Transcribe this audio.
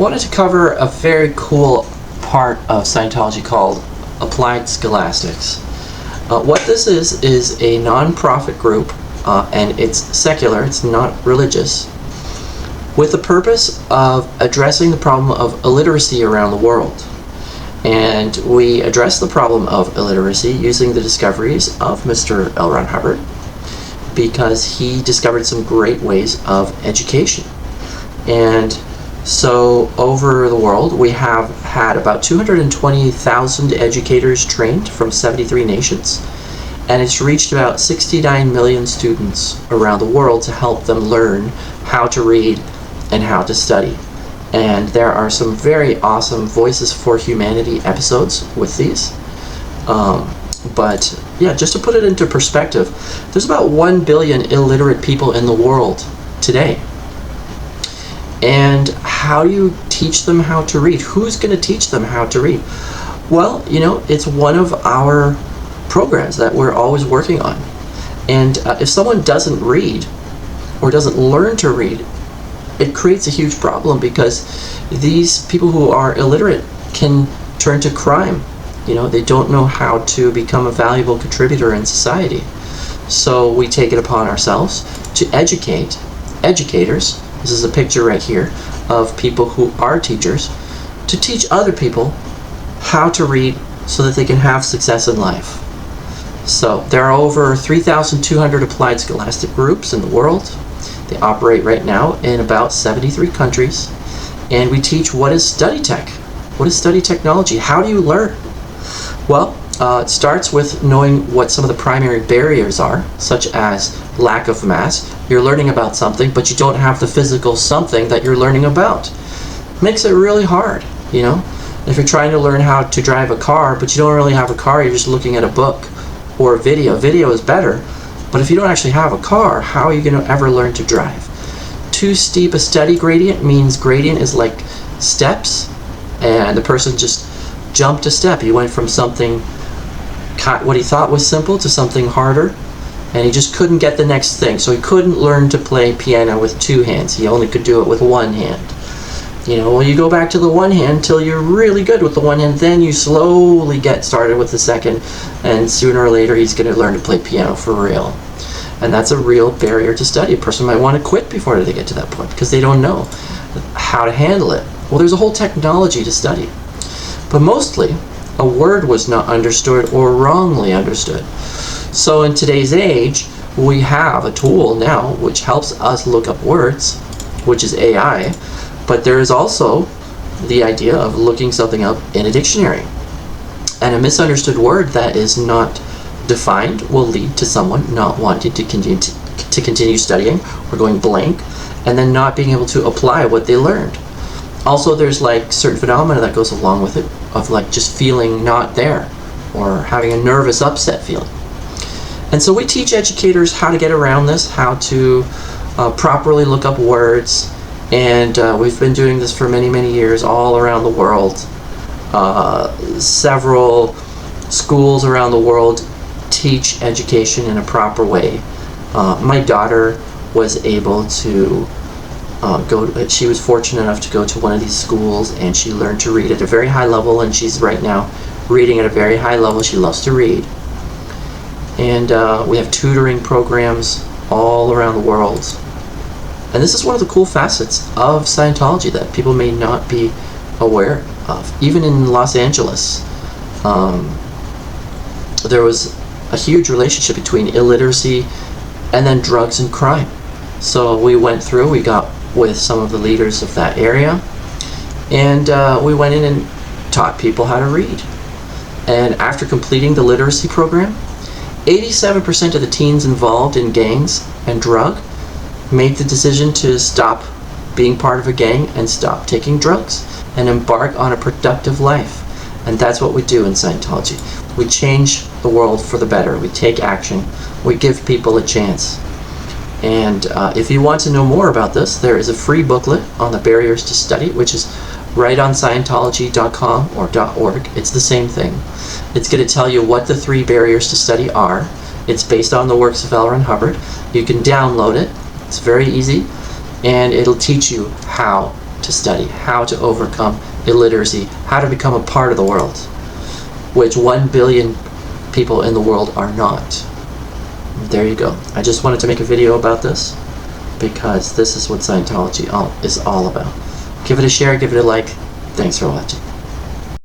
wanted to cover a very cool part of Scientology called Applied Scholastics. What this is a non-profit group, and it's secular, it's not religious, with the purpose of addressing the problem of illiteracy around the world. And we address the problem of illiteracy using the discoveries of Mr. L. Ron Hubbard, because he discovered some great ways of education. And so over the world, we have had about 220,000 educators trained from 73 nations, and it's reached about 69 million students around the world to help them learn how to read and how to study. And there are some very awesome Voices for Humanity episodes with these. But yeah, just to put it into perspective, there's about 1 billion illiterate people in the world today. And how do you teach them how to read? Who's going to teach them how to read? Well, you know, it's one of our programs that we're always working on. And if someone doesn't read or doesn't learn to read, it creates a huge problem, because these people who are illiterate can turn to crime. You know, they don't know how to become a valuable contributor in society. So we take it upon ourselves to educate educators. This is a picture right here of people who are teachers, to teach other people how to read so that they can have success in life. So there are over 3,200 applied scholastic groups in the world. They operate right now in about 73 countries. And we teach what is study tech. What is study technology? How do you learn? Well, it starts with knowing what some of the primary barriers are, such as lack of mass. You're learning about something, but you don't have the physical something that you're learning about. Makes it really hard, you know? If you're trying to learn how to drive a car, but you don't really have a car, you're just looking at a book or a video. Video is better, but if you don't actually have a car, how are you going to ever learn to drive? Too steep a study gradient means gradient is like steps, and the person just jumped a step. He went from something, what he thought was simple, to something harder, and he just couldn't get the next thing. So he couldn't learn to play piano with two hands. He only could do it with one hand. You know, well, you go back to the one hand till you're really good with the one hand, then you slowly get started with the second, and sooner or later he's going to learn to play piano for real. And that's a real barrier to study. A person might want to quit before they get to that point because they don't know how to handle it. Well, there's a whole technology to study. But mostly, a word was not understood or wrongly understood. So in today's age, we have a tool now which helps us look up words, which is AI, but there is also the idea of looking something up in a dictionary. And a misunderstood word that is not defined will lead to someone not wanting to continue studying or going blank, and then not being able to apply what they learned. Also, there's like certain phenomena that goes along with it, of like just feeling not there or having a nervous upset feeling. And so we teach educators how to get around this, how to properly look up words, and we've been doing this for many, many years all around the world. Several schools around the world teach education in a proper way. My daughter was able to she was fortunate enough to go to one of these schools, and she learned to read at a very high level, and she's right now reading at a very high level. She loves to read. And we have tutoring programs all around the world. And this is one of the cool facets of Scientology that people may not be aware of. Even in Los Angeles, there was a huge relationship between illiteracy and then drugs and crime. So we went through, we got with some of the leaders of that area, and we went in and taught people how to read. And after completing the literacy program, 87% of the teens involved in gangs and drug made the decision to stop being part of a gang and stop taking drugs and embark on a productive life. And that's what we do in Scientology. We change the world for the better. We take action. We give people a chance. And if you want to know more about this, there is a free booklet on the barriers to study, which is right on Scientology.com or .org. It's the same thing. It's going to tell you what the 3 barriers to study are. It's based on the works of L. Ron Hubbard. You can download it. It's very easy, and it'll teach you how to study, how to overcome illiteracy, how to become a part of the world, which 1 billion people in the world are not. There you go. I just wanted to make a video about this because this is what Scientology is all about. Give it a share, give it a like. Thanks for watching.